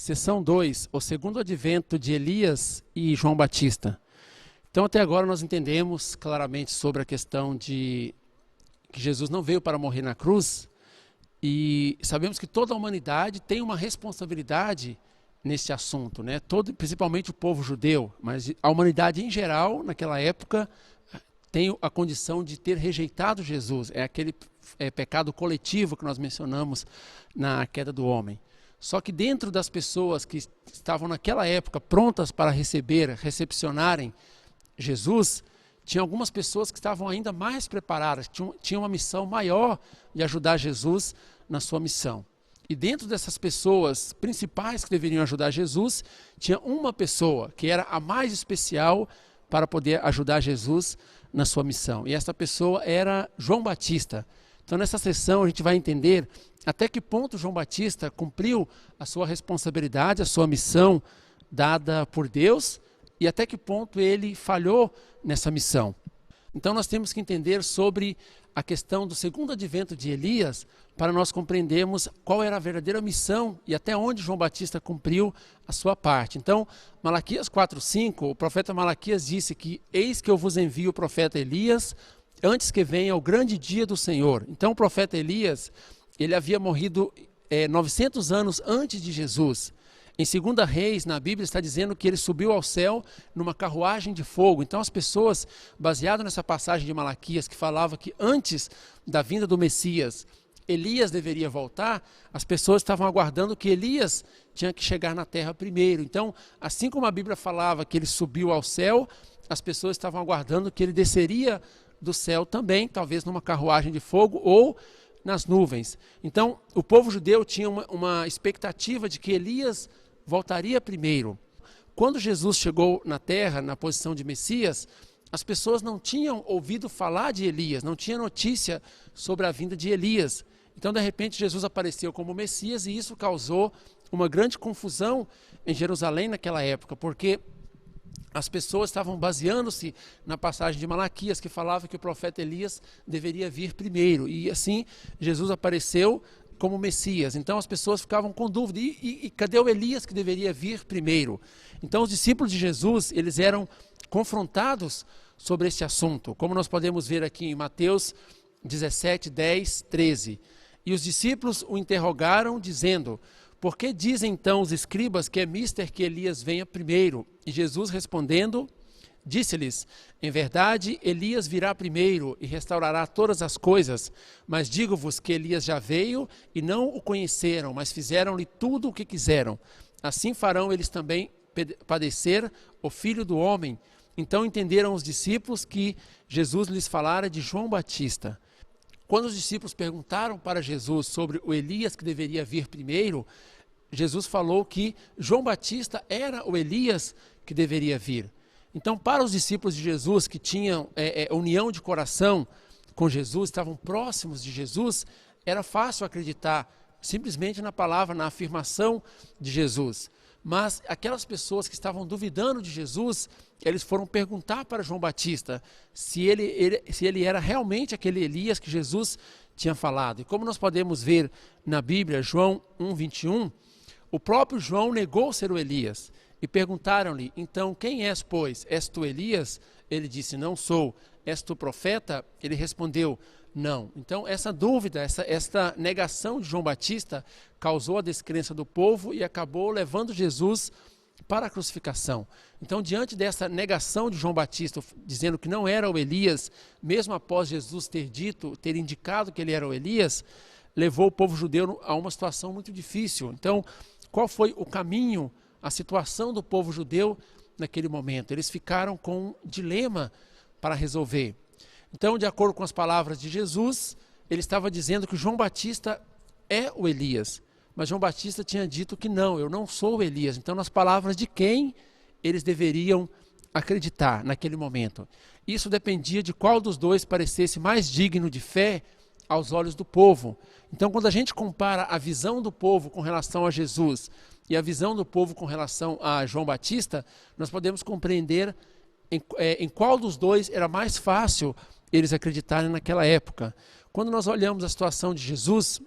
Sessão 2, o segundo advento de Elias e João Batista. Então até agora nós entendemos claramente sobre a questão de que Jesus não veio para morrer na cruz, e sabemos que toda a humanidade tem uma responsabilidade nesse assunto, né? Principalmente o povo judeu, mas a humanidade em geral, naquela época, tem a condição de ter rejeitado Jesus. É aquele pecado coletivo que nós mencionamos na queda do homem. Só que dentro das pessoas que estavam naquela época prontas para recepcionarem Jesus, tinha algumas pessoas que estavam ainda mais preparadas, tinham uma missão maior de ajudar Jesus na sua missão. E dentro dessas pessoas principais que deveriam ajudar Jesus, tinha uma pessoa que era a mais especial para poder ajudar Jesus na sua missão. E essa pessoa era João Batista. Então nessa sessão a gente vai entender até que ponto João Batista cumpriu a sua responsabilidade, a sua missão dada por Deus, e até que ponto ele falhou nessa missão. Então nós temos que entender sobre a questão do segundo advento de Elias, para nós compreendermos qual era a verdadeira missão e até onde João Batista cumpriu a sua parte. Então, Malaquias 4:5, o profeta Malaquias disse que eis que eu vos envio o profeta Elias, antes que venha o grande dia do Senhor. Então o profeta Elias, ele havia morrido 900 anos antes de Jesus. Em 2 Reis, na Bíblia, está dizendo que ele subiu ao céu numa carruagem de fogo. Então as pessoas, baseado nessa passagem de Malaquias, que falava que antes da vinda do Messias, Elias deveria voltar, as pessoas estavam aguardando que Elias tinha que chegar na terra primeiro. Então, assim como a Bíblia falava que ele subiu ao céu, as pessoas estavam aguardando que ele desceria do céu também, talvez numa carruagem de fogo ou nas nuvens. Então, o povo judeu tinha uma expectativa de que Elias voltaria primeiro. Quando Jesus chegou na terra, na posição de Messias, as pessoas não tinham ouvido falar de Elias, não tinha notícia sobre a vinda de Elias. Então, de repente, Jesus apareceu como Messias e isso causou uma grande confusão em Jerusalém naquela época, porque as pessoas estavam baseando-se na passagem de Malaquias, que falava que o profeta Elias deveria vir primeiro. E assim, Jesus apareceu como Messias. Então as pessoas ficavam com dúvida. E cadê o Elias que deveria vir primeiro? Então os discípulos de Jesus, eles eram confrontados sobre esse assunto. Como nós podemos ver aqui em Mateus 17, 10, 13. E os discípulos o interrogaram, dizendo: por que dizem então os escribas que é mister que Elias venha primeiro? E Jesus respondendo, disse-lhes: em verdade, Elias virá primeiro e restaurará todas as coisas. Mas digo-vos que Elias já veio e não o conheceram, mas fizeram-lhe tudo o que quiseram. Assim farão eles também padecer o Filho do Homem. Então entenderam os discípulos que Jesus lhes falara de João Batista. Quando os discípulos perguntaram para Jesus sobre o Elias que deveria vir primeiro, Jesus falou que João Batista era o Elias que deveria vir. Então, para os discípulos de Jesus que tinham união de coração com Jesus, estavam próximos de Jesus, era fácil acreditar simplesmente na palavra, na afirmação de Jesus. Mas aquelas pessoas que estavam duvidando de Jesus, eles foram perguntar para João Batista se ele era realmente aquele Elias que Jesus tinha falado. E como nós podemos ver na Bíblia, João 1:21, o próprio João negou ser o Elias. E perguntaram-lhe: então quem és, pois? És tu Elias? Ele disse: não sou. És tu profeta? Ele respondeu: não. Então essa dúvida, esta negação de João Batista causou a descrença do povo e acabou levando Jesus para a crucificação. Então, diante dessa negação de João Batista, dizendo que não era o Elias, mesmo após Jesus ter indicado que ele era o Elias, levou o povo judeu a uma situação muito difícil. Então, qual foi o caminho, a situação do povo judeu naquele momento? Eles ficaram com um dilema para resolver. Então, de acordo com as palavras de Jesus, ele estava dizendo que João Batista é o Elias. Mas João Batista tinha dito que não, eu não sou o Elias. Então, nas palavras de quem eles deveriam acreditar naquele momento? Isso dependia de qual dos dois parecesse mais digno de fé aos olhos do povo. Então, quando a gente compara a visão do povo com relação a Jesus e a visão do povo com relação a João Batista, nós podemos compreender em qual dos dois era mais fácil eles acreditarem naquela época. Quando nós olhamos a situação de Jesus,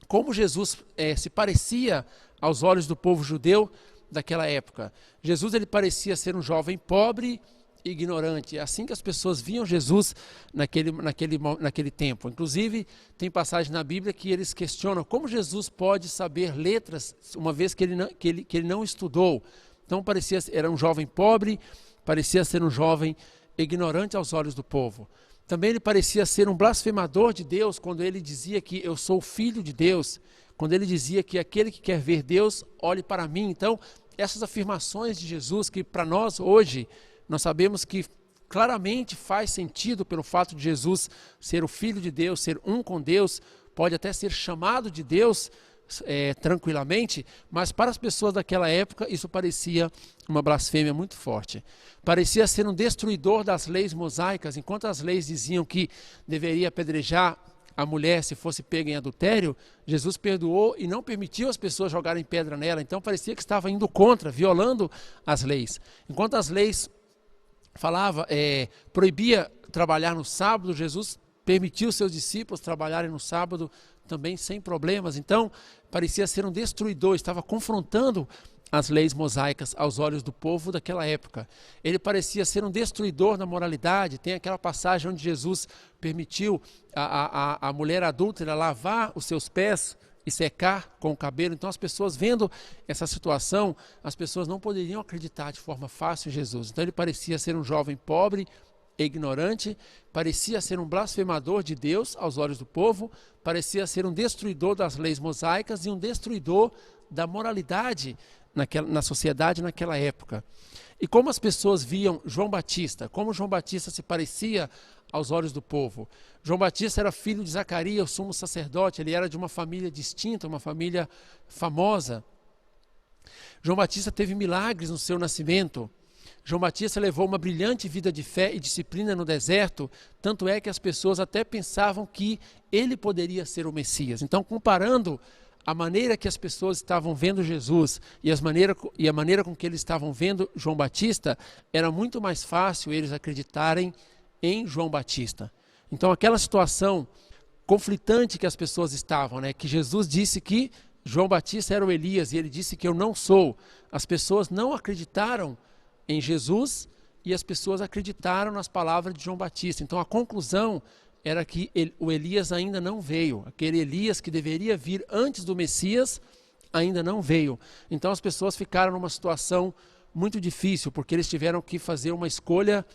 como Jesus se parecia aos olhos do povo judeu daquela época. Jesus ele parecia ser um jovem pobre e ignorante. É assim que as pessoas viam Jesus naquele tempo. Inclusive, tem passagem na Bíblia que eles questionam como Jesus pode saber letras, uma vez que ele não estudou. Então, era um jovem pobre, parecia ser um jovem ignorante aos olhos do povo. Também ele parecia ser um blasfemador de Deus quando ele dizia que eu sou filho de Deus, quando ele dizia que aquele que quer ver Deus, olhe para mim. Então, essas afirmações de Jesus que para nós hoje, nós sabemos que claramente faz sentido pelo fato de Jesus ser o Filho de Deus, ser um com Deus, pode até ser chamado de Deus tranquilamente, mas para as pessoas daquela época isso parecia uma blasfêmia muito forte. Parecia ser um destruidor das leis mosaicas. Enquanto as leis diziam que deveria apedrejar a mulher se fosse pega em adultério, Jesus perdoou e não permitiu as pessoas jogarem pedra nela. Então parecia que estava indo contra, violando as leis. Enquanto as leis proibia trabalhar no sábado, Jesus permitiu seus discípulos trabalharem no sábado também sem problemas. Então parecia ser um destruidor, estava confrontando as leis mosaicas aos olhos do povo daquela época. Ele parecia ser um destruidor da moralidade. Tem aquela passagem onde Jesus permitiu a mulher adúltera lavar os seus pés e secar com o cabelo. Então as pessoas vendo essa situação, as pessoas não poderiam acreditar de forma fácil em Jesus. Então ele parecia ser um jovem pobre, ignorante, parecia ser um blasfemador de Deus aos olhos do povo, parecia ser um destruidor das leis mosaicas e um destruidor da moralidade na sociedade naquela época. E como as pessoas viam João Batista, como João Batista se parecia aos olhos do povo. João Batista era filho de Zacarias, o sumo sacerdote, ele era de uma família distinta, uma família famosa. João Batista teve milagres no seu nascimento. João Batista levou uma brilhante vida de fé e disciplina no deserto, tanto é que as pessoas até pensavam que ele poderia ser o Messias. Então, comparando a maneira que as pessoas estavam vendo Jesus e a maneira com que eles estavam vendo João Batista, era muito mais fácil eles acreditarem em João Batista. Então, aquela situação conflitante que as pessoas estavam, que Jesus disse que João Batista era o Elias e ele disse que eu não sou. As pessoas não acreditaram em Jesus e as pessoas acreditaram nas palavras de João Batista. Então a conclusão era que o Elias ainda não veio. Aquele Elias que deveria vir antes do Messias ainda não veio. Então as pessoas ficaram numa situação muito difícil, porque eles tiveram que fazer uma escolha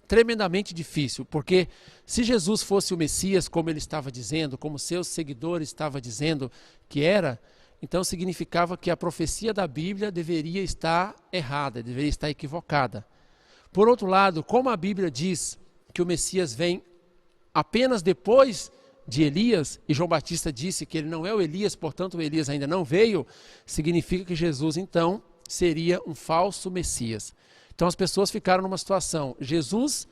tremendamente difícil. Porque se Jesus fosse o Messias, como ele estava dizendo, como seus seguidores estavam dizendo que era, então significava que a profecia da Bíblia deveria estar errada, deveria estar equivocada. Por outro lado, como a Bíblia diz que o Messias vem apenas depois de Elias, e João Batista disse que ele não é o Elias, portanto o Elias ainda não veio, significa que Jesus então seria um falso Messias. Então as pessoas ficaram numa situação, Jesus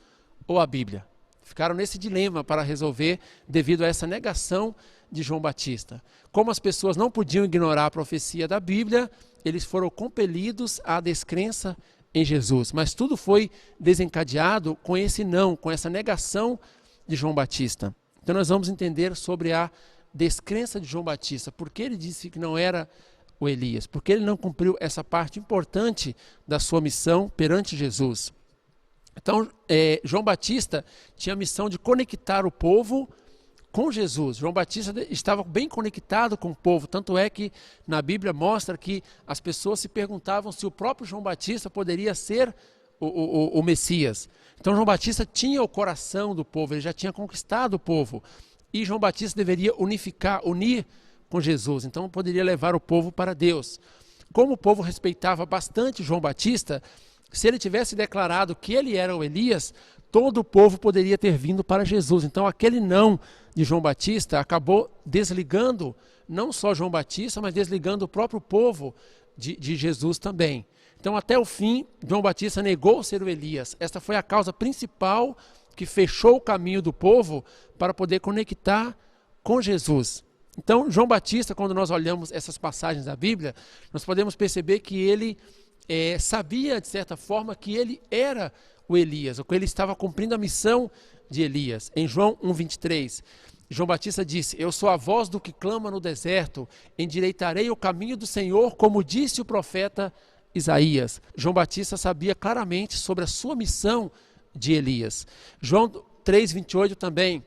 ou a Bíblia? Ficaram nesse dilema para resolver devido a essa negação de João Batista. Como as pessoas não podiam ignorar a profecia da Bíblia, eles foram compelidos à descrença em Jesus. Mas tudo foi desencadeado com esse não, com essa negação de João Batista. Então nós vamos entender sobre a descrença de João Batista. Por que ele disse que não era o Elias? Porque ele não cumpriu essa parte importante da sua missão perante Jesus. Então, João Batista tinha a missão de conectar o povo com Jesus. João Batista estava bem conectado com o povo, tanto é que na Bíblia mostra que as pessoas se perguntavam se o próprio João Batista poderia ser o Messias. Então João Batista tinha o coração do povo, ele já tinha conquistado o povo. E João Batista deveria unir com Jesus, então poderia levar o povo para Deus. Como o povo respeitava bastante João Batista, se ele tivesse declarado que ele era o Elias, todo o povo poderia ter vindo para Jesus. Então aquele não de João Batista acabou desligando não só João Batista, mas desligando o próprio povo de Jesus também. Então até o fim, João Batista negou ser o Elias. Esta foi a causa principal que fechou o caminho do povo para poder conectar com Jesus. Então João Batista, quando nós olhamos essas passagens da Bíblia, nós podemos perceber que ele sabia, de certa forma, que ele era o Elias, ou que ele estava cumprindo a missão de Elias. Em João 1,23, João Batista disse: eu sou a voz do que clama no deserto, endireitarei o caminho do Senhor, como disse o profeta Isaías. João Batista sabia claramente sobre a sua missão de Elias. João 3,28 também: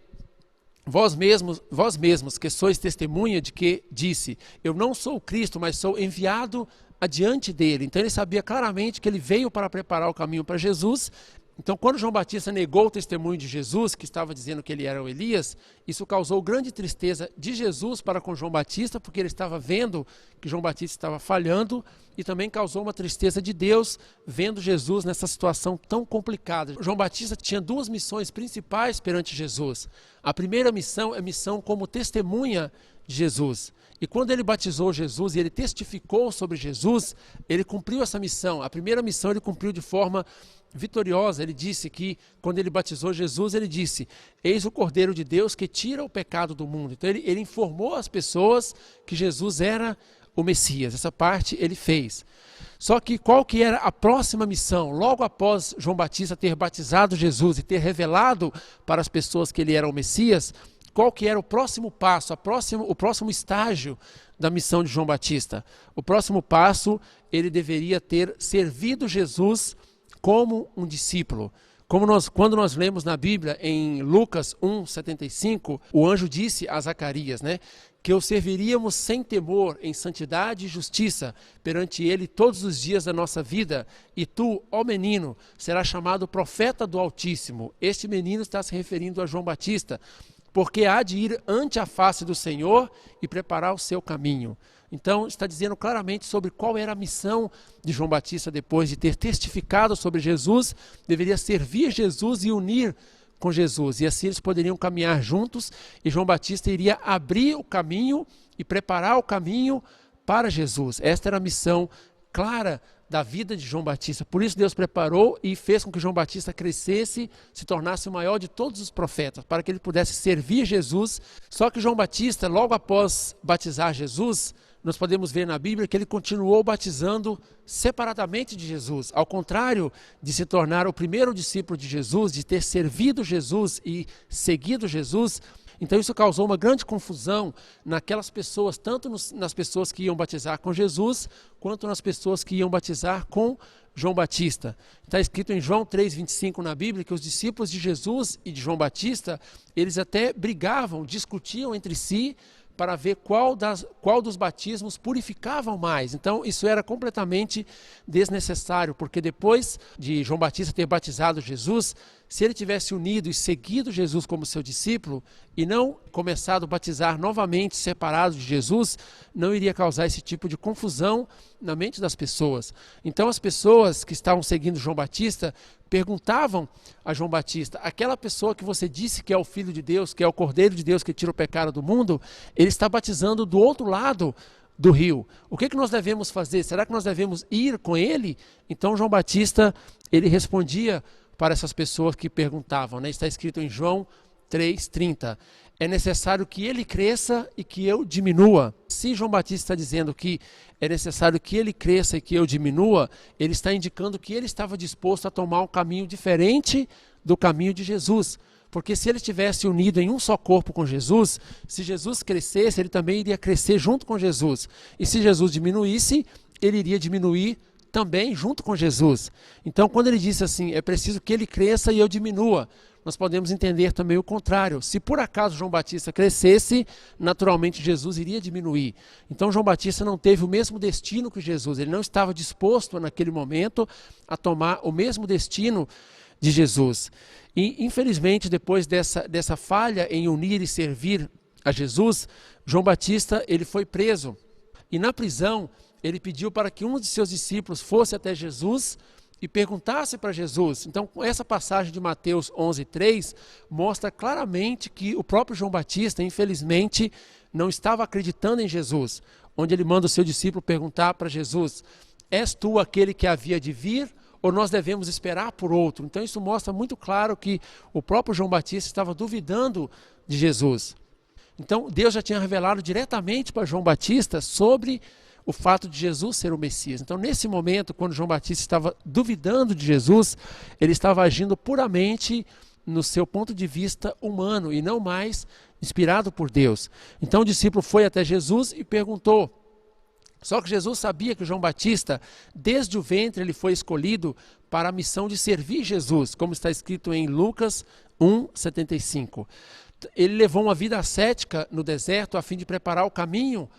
vós mesmos que sois testemunha de que disse, eu não sou o Cristo, mas sou enviado adiante dele. Então ele sabia claramente que ele veio para preparar o caminho para Jesus. Então, quando João Batista negou o testemunho de Jesus, que estava dizendo que ele era o Elias, isso causou grande tristeza de Jesus para com João Batista, porque ele estava vendo que João Batista estava falhando, e também causou uma tristeza de Deus, vendo Jesus nessa situação tão complicada. João Batista tinha duas missões principais perante Jesus. A primeira missão é a missão como testemunha de Jesus. E quando ele batizou Jesus e ele testificou sobre Jesus, ele cumpriu essa missão. A primeira missão ele cumpriu de forma vitoriosa. Ele disse que, quando ele batizou Jesus, ele disse: eis o Cordeiro de Deus que tira o pecado do mundo. Então ele informou as pessoas que Jesus era o Messias. Essa parte ele fez. Só que qual que era a próxima missão? Logo após João Batista ter batizado Jesus e ter revelado para as pessoas que ele era o Messias, qual que era o próximo passo, o próximo estágio da missão de João Batista? O próximo passo, ele deveria ter servido Jesus como um discípulo. Quando nós lemos na Bíblia, em Lucas 1:75, o anjo disse a Zacarias, que o serviríamos sem temor, em santidade e justiça, perante ele todos os dias da nossa vida. E tu, ó menino, serás chamado profeta do Altíssimo. Este menino está se referindo a João Batista, porque há de ir ante a face do Senhor e preparar o seu caminho. Então, está dizendo claramente sobre qual era a missão de João Batista depois de ter testificado sobre Jesus. Deveria servir Jesus e unir com Jesus, e assim eles poderiam caminhar juntos, e João Batista iria abrir o caminho e preparar o caminho para Jesus. Esta era a missão clara da vida de João Batista. Por isso Deus preparou e fez com que João Batista crescesse, se tornasse o maior de todos os profetas, para que ele pudesse servir Jesus. Só que João Batista, logo após batizar Jesus, nós podemos ver na Bíblia que ele continuou batizando separadamente de Jesus. Ao contrário de se tornar o primeiro discípulo de Jesus, de ter servido Jesus e seguido Jesus, então isso causou uma grande confusão naquelas pessoas, tanto nas pessoas que iam batizar com Jesus, quanto nas pessoas que iam batizar com João Batista. Está escrito em João 3,25 na Bíblia que os discípulos de Jesus e de João Batista, eles até brigavam, discutiam entre si, para ver qual dos batismos purificavam mais. Então isso era completamente desnecessário, porque depois de João Batista ter batizado Jesus, se ele tivesse unido e seguido Jesus como seu discípulo, e não começado a batizar novamente separado de Jesus, não iria causar esse tipo de confusão na mente das pessoas. Então as pessoas que estavam seguindo João Batista perguntavam a João Batista: aquela pessoa que você disse que é o Filho de Deus, que é o Cordeiro de Deus que tira o pecado do mundo, ele está batizando do outro lado do rio. O que nós devemos fazer? Será que nós devemos ir com ele? Então João Batista, ele respondia para essas pessoas que perguntavam, Está escrito em João 3,30. É necessário que ele cresça e que eu diminua. Se João Batista está dizendo que é necessário que ele cresça e que eu diminua, ele está indicando que ele estava disposto a tomar um caminho diferente do caminho de Jesus. Porque se ele estivesse unido em um só corpo com Jesus, se Jesus crescesse, ele também iria crescer junto com Jesus. E se Jesus diminuísse, ele iria diminuir também junto com Jesus. Então, quando ele disse assim, é preciso que ele cresça e eu diminua, nós podemos entender também o contrário. Se por acaso João Batista crescesse, naturalmente Jesus iria diminuir. Então João Batista não teve o mesmo destino que Jesus. Ele não estava disposto naquele momento a tomar o mesmo destino de Jesus. E infelizmente, depois dessa falha em unir e servir a Jesus, João Batista ele foi preso. E na prisão, ele pediu para que um de seus discípulos fosse até Jesus e perguntasse para Jesus. Então, essa passagem de Mateus 11:3 mostra claramente que o próprio João Batista, infelizmente, não estava acreditando em Jesus, onde ele manda o seu discípulo perguntar para Jesus: és tu aquele que havia de vir, ou nós devemos esperar por outro? Então isso mostra muito claro que o próprio João Batista estava duvidando de Jesus. Então Deus já tinha revelado diretamente para João Batista sobre o fato de Jesus ser o Messias. Então, nesse momento, quando João Batista estava duvidando de Jesus, ele estava agindo puramente no seu ponto de vista humano e não mais inspirado por Deus. Então o discípulo foi até Jesus e perguntou. Só que Jesus sabia que João Batista, desde o ventre, ele foi escolhido para a missão de servir Jesus, como está escrito em Lucas 1:75. Ele levou uma vida ascética no deserto a fim de preparar o caminho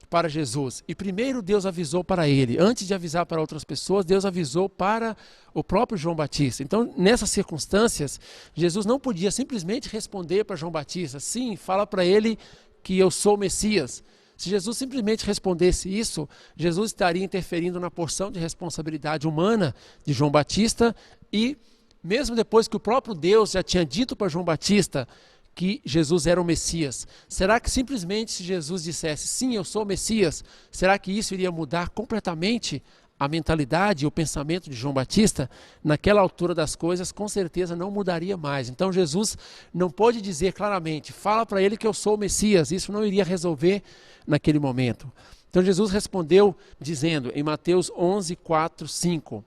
para Jesus. E primeiro Deus avisou para ele. Antes de avisar para outras pessoas, Deus avisou para o próprio João Batista. Então, nessas circunstâncias, Jesus não podia simplesmente responder para João Batista: sim, fala para ele que eu sou o Messias. Se Jesus simplesmente respondesse isso, Jesus estaria interferindo na porção de responsabilidade humana de João Batista, e mesmo depois que o próprio Deus já tinha dito para João Batista que Jesus era o Messias, será que simplesmente se Jesus dissesse, sim, eu sou o Messias, será que isso iria mudar completamente a mentalidade e o pensamento de João Batista? Naquela altura das coisas, com certeza não mudaria mais. Então Jesus não pôde dizer claramente, fala para ele que eu sou o Messias, isso não iria resolver naquele momento. Então Jesus respondeu dizendo em Mateus 11:4-5,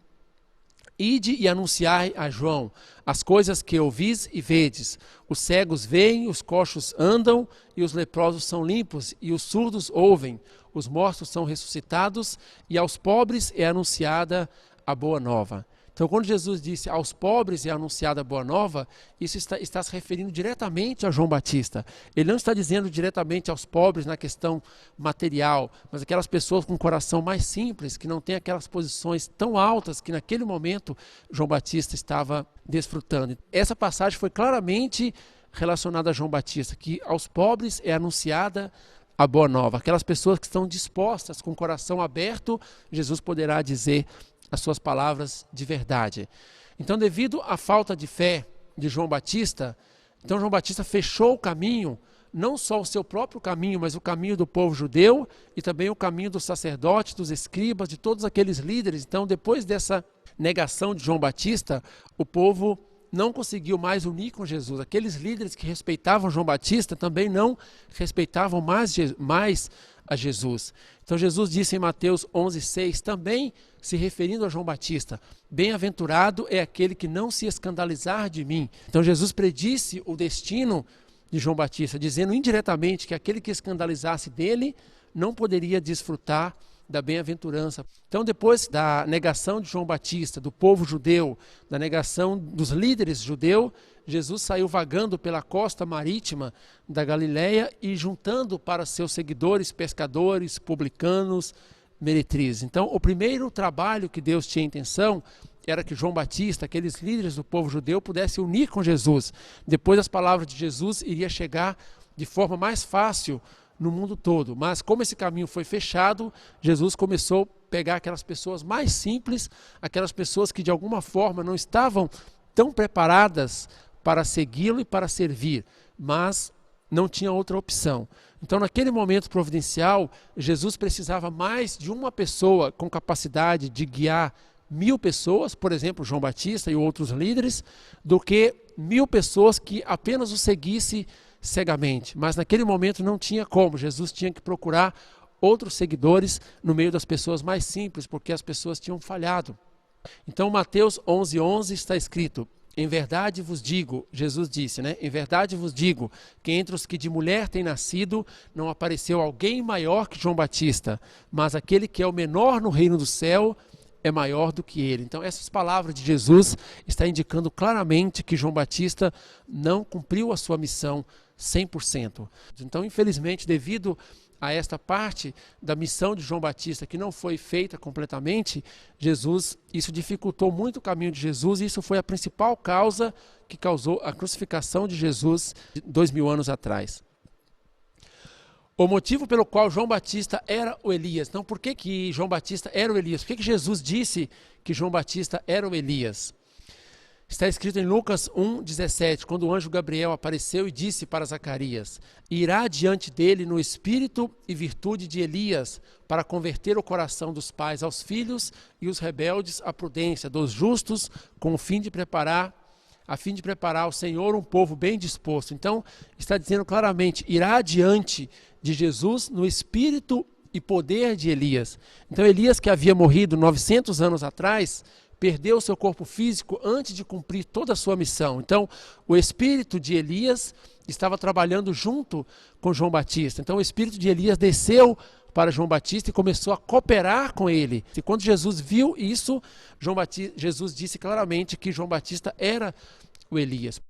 ide e anunciai a João as coisas que ouvis e vedes. Os cegos veem, os coxos andam, e os leprosos são limpos, e os surdos ouvem. Os mortos são ressuscitados, e aos pobres é anunciada a boa nova. Então, quando Jesus disse aos pobres é anunciada a boa nova, isso está se referindo diretamente a João Batista. Ele não está dizendo diretamente aos pobres na questão material, mas aquelas pessoas com um coração mais simples, que não têm aquelas posições tão altas que naquele momento João Batista estava desfrutando. Essa passagem foi claramente relacionada a João Batista, que aos pobres é anunciada a boa nova. Aquelas pessoas que estão dispostas, com o coração aberto, Jesus poderá dizer as suas palavras de verdade. Então, devido à falta de fé de João Batista, então João Batista fechou o caminho, não só o seu próprio caminho, mas o caminho do povo judeu e também o caminho dos sacerdotes, dos escribas, de todos aqueles líderes. Então, depois dessa negação de João Batista, o povo não conseguiu mais unir com Jesus. Aqueles líderes que respeitavam João Batista também não respeitavam mais a Jesus. Então Jesus disse em Mateus 11:6, também se referindo a João Batista, bem-aventurado é aquele que não se escandalizar de mim. Então Jesus predisse o destino de João Batista, dizendo indiretamente que aquele que escandalizasse dele não poderia desfrutar da bem-aventurança. Então, depois da negação de João Batista, do povo judeu, da negação dos líderes judeus, Jesus saiu vagando pela costa marítima da Galileia e juntando para seus seguidores pescadores, publicanos, meretrizes. Então, o primeiro trabalho que Deus tinha intenção era que João Batista, aqueles líderes do povo judeu, pudessem unir com Jesus. Depois, as palavras de Jesus iriam chegar de forma mais fácil no mundo todo. Mas como esse caminho foi fechado, Jesus começou a pegar aquelas pessoas mais simples, aquelas pessoas que de alguma forma não estavam tão preparadas para segui-lo e para servir, mas não tinha outra opção. Então, naquele momento providencial, Jesus precisava mais de uma pessoa com capacidade de guiar 1000 pessoas, por exemplo, João Batista e outros líderes, do que 1000 pessoas que apenas o seguissem cegamente. Mas naquele momento não tinha como. Jesus tinha que procurar outros seguidores no meio das pessoas mais simples, porque as pessoas tinham falhado. Então, Mateus 11:11 está escrito, em verdade vos digo, Jesus disse, em verdade vos digo, que entre os que de mulher têm nascido, não apareceu alguém maior que João Batista, mas aquele que é o menor no reino do céu é maior do que ele. Então, essas palavras de Jesus estão indicando claramente que João Batista não cumpriu a sua missão 100%. Então, infelizmente, devido a esta parte da missão de João Batista que não foi feita completamente, isso dificultou muito o caminho de Jesus, e isso foi a principal causa que causou a crucificação de Jesus 2000 anos atrás. O motivo pelo qual João Batista era o Elias. Então, por que João Batista era o Elias? Por que Jesus disse que João Batista era o Elias? Está escrito em Lucas 1:17, quando o anjo Gabriel apareceu e disse para Zacarias, irá diante dele no espírito e virtude de Elias, para converter o coração dos pais aos filhos e os rebeldes à prudência, dos justos, com o fim de preparar ao Senhor um povo bem disposto. Então, está dizendo claramente, irá diante de Jesus no espírito e poder de Elias. Então, Elias, que havia morrido 900 anos atrás, perdeu o seu corpo físico antes de cumprir toda a sua missão. Então, o espírito de Elias estava trabalhando junto com João Batista. Então, o espírito de Elias desceu para João Batista e começou a cooperar com ele. E quando Jesus viu isso, Jesus disse claramente que João Batista era o Elias.